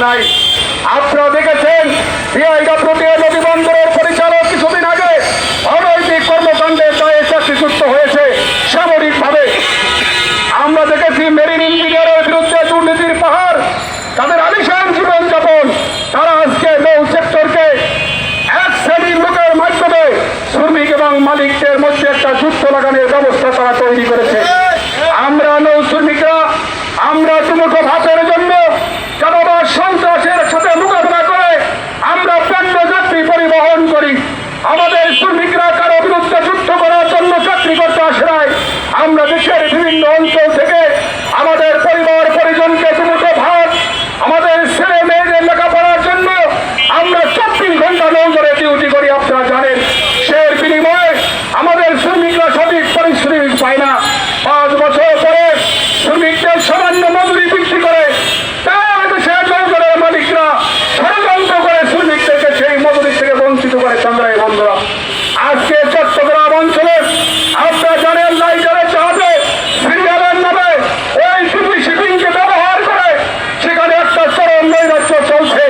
নাই। আপনারা দেখেছেন বিআইডব্লিউটিএ নদী বন্দরের পরিচালক কিছুদিন আগে অনৈতিক কর্মকাণ্ডের দায়ে চাকরিচ্যুত হয়েছে সামরিকভাবে। আমরা দেখেছি মেরিন ইঞ্জিনিয়ারের বিরুদ্ধে দুর্নীতির পাহাড়, তাদের আলিশান জীবনযাপন, তারা আজকে নৌ সেক্টরকে এক শ্রেণীর লোকের মাধ্যমে শ্রমিক এবং মালিকদের মধ্যে একটা যুদ্ধ লাগানোর ব্যবস্থা তারা তৈরি করেছে। আমরা নৌ শ্রমিকরা আমরা দুমুঠো ভাতের জন্য চাঁদাবাজ সন্ত্রাসের সাথে মোকাবিলা করে আমরা পণ্য যাত্রী পরিবহন করি। আমাদের শ্রমিকরা কারো বিরুদ্ধে যুদ্ধ করার জন্য চাকরি করতে আসে নাই। আমরা দেশের বিভিন্ন অঞ্চল থেকে আমাদের পরিবার পরিজনকে দুমুঠো ভাত, আমাদের ছেলে মেয়েদের লেখাপড়ার জন্য আমরা 24 ঘন্টা নৌজরে ডিউটি করি। আপনারা জানেন সেই বিনিময়ে আমাদের শ্রমিকরা সঠিক পারিশ্রমিক পায় না। 5 বছর পরে শ্রমিকদের সামান্য মজুরি বৃদ্ধি করে তার দেশের নৌজরের মালিকরা ষড়যন্ত্র করে শ্রমিকদেরকে সেই মজুরি থেকে বঞ্চিত করে। সংগ্রামী বন্ধুরা, আজকে চট্টগ্রাম অঞ্চলে আপনারা জানেন লাইটারের জাহাজে সিরিয়ালের নামে ওই টিভি শিপিংকে ব্যবহার করে সেখানে একটা চরম নৈরাজ্য চলছে।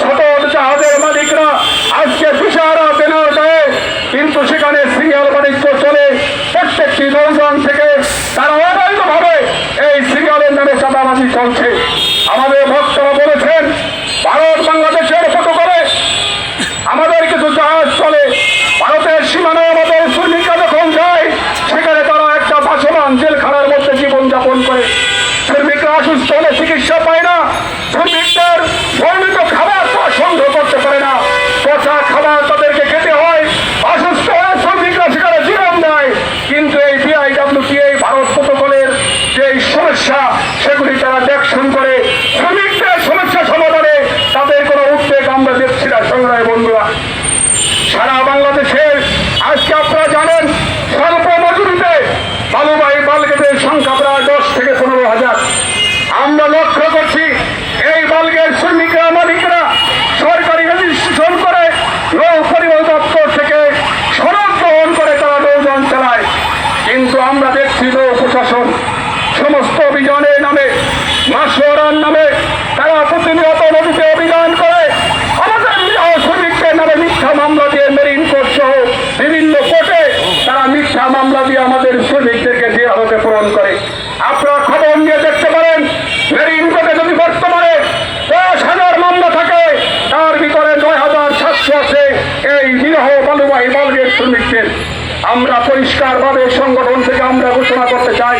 ছোট জাহাজের মালিকরা আজকে দিশাহারা বেনার দেয়, কিন্তু সেখানে সিরিয়াল বাণিজ্য চলে। প্রত্যেকটি নৌযান থেকে তারা অবৈধভাবে এই সিরিয়ালের নামে চাঁদাবাজি চলছে। আমাদের ভক্তরা বলেছেন ভারত বাংলাদেশের প্রটোকলে আমাদের কিছু জাহাজ চলে, ভারতের সীমানায় আমাদের শ্রমিকরা যখন যায় সেখানে তারা একটা ভাসমান জেলখানার মধ্যে জীবনযাপন করে। শ্রমিকরা অসুস্থ হলে চিকিৎসা পায় না, শ্রমিকদের বর্ণিত খাবার তারা সংগ্রহ করতে পারে না, পচা খাবার তাদেরকে খেতে হয়। অসুস্থ হয়ে শ্রমিকরা সেখানে জীবন দেয়, কিন্তু এই বিআইডব্লিউটিএ ভারত প্রটোকলের যে সমস্যা সেগুলি তারা দেখশন করে। শ্রমিকদের সমস্যা সমাধানে তাদের কোনো উদ্বেগ আমরা দেখছি না। সংগ্রামী বন্ধুরা, সারা বাংলাদেশের আজকে আপনারা জানেন স্বল্প মজুরিতে বালুবাহী বালগেটের সংখ্যা প্রায় 10 থেকে 15,000। আমরা লক্ষ্য করছি এই বালগের শ্রমিকরা মালিকরা সরকারি রেজিস্ট্রেশন করে নৌ পরিবহন দপ্তর থেকে সনদ গ্রহণ করে তারা নৌযান চালায়, কিন্তু আমরা দেখছি নৌ প্রশাসন সমস্ত অভিযানের নামে মাসোয়ারার নামে তারা প্রতিনিয়ত নদীতে অভিযান করে আমাদের শ্রমিকদের নামে মিথ্যা মামলা দিয়ে মেরিন কোর্ট সহ বিভিন্ন কোর্টে তারা মিথ্যা মামলা দিয়ে আমাদের শ্রমিকদেরকে জেহাজতে প্রেরণ করে। আপনারা খবর নিয়ে দেখতে পারেন মেরিন কোর্টে যদি বর্তমানে 10,000 মামলা থাকে তার ভিতরে 9,700 আছে এই নিরহ বালুবাহী বালগের শ্রমিকদের। আমরা পরিষ্কারভাবে সংগঠন থেকে আমরা ঘোষণা করতে চাই